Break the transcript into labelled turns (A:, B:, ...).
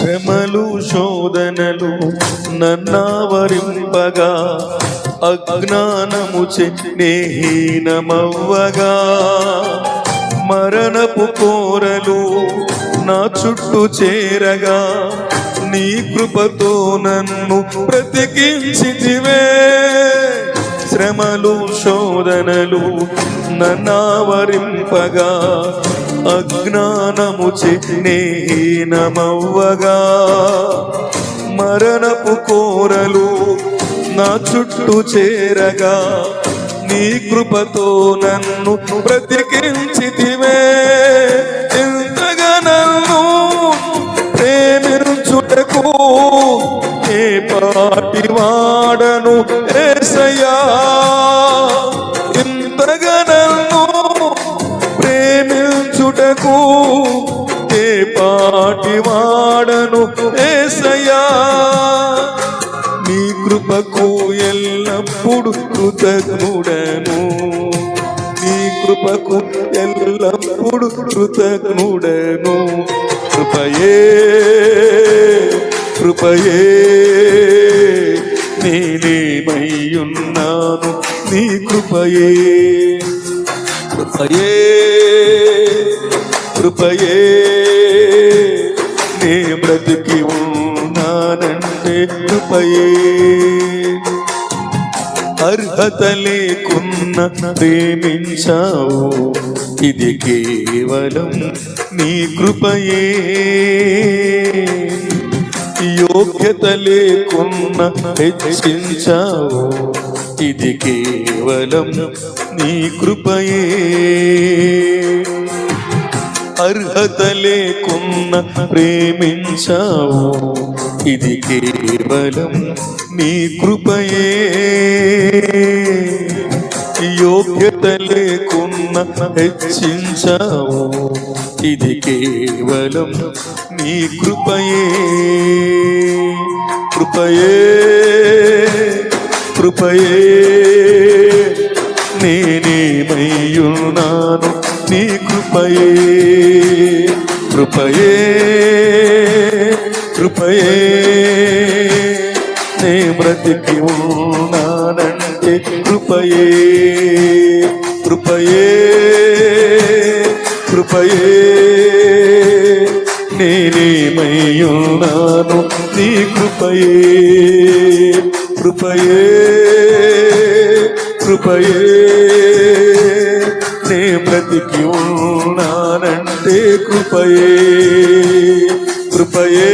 A: శ్రమలు శోధనలు నన్నావరింపగా అజ్ఞానముచే నేహీనమవ్వగా మరణపు కోరలు నా చుట్టూ చేరగా నీ కృపతో నన్ను బ్రతికించితివే. శ్రమలు శోధనలు నన్నావరింపగా అజ్ఞానముచే నేహీనమవ్వగా మరణపు కోరలు నా చుట్టూ చేరగా నీ కృపతో నన్ను బ్రతికించితివే. ఇంతగా నన్ను ప్రేమించుటకు ఏ పాటి వాడను యేసయ్యా. ఇంతగా నన్ను ప్రేమించుటకు ఏ పాటి వాడను యేసయ్యా. నీ కృపకు ఎల్లప్పుడు కృతజ్ఞుడను, నీ కృపకు ఎల్లప్పుడు కృతజ్ఞుడను. కృపయే కృపయే నేనేమయ్యున్నాను నీ కృపయే. కృపయే కృపయే నే బ్రతికి ఉన్నానంటే కృపయే. అర్హత లేకున్న ప్రేమించావు, ఇది కేవలం నీ కృపయే. యోగ్యత లేకున్న హెచ్చించావు, ఇది కేవలం నీ కృపయే. అర్హత లేకున్న ప్రేమించావు, ఇది కేవలం నీ కృపయే. యోగ్యత లేకున్న హెచ్చించావు, ఇది కేవలం నీ కృపయే. కృపయే కృపయే నేనేమయ్యున్నాను నీ కృపయే. కృపయే కృపయే నే బ్రతికి ఉన్నానంటే కృపయే. కృపయే కృపయే నేనేమయ్యున్నాను నీ కృపయే. కృపయే కృపయే నే బ్రతికి ఉన్నానంటే కృపయే. కృపయే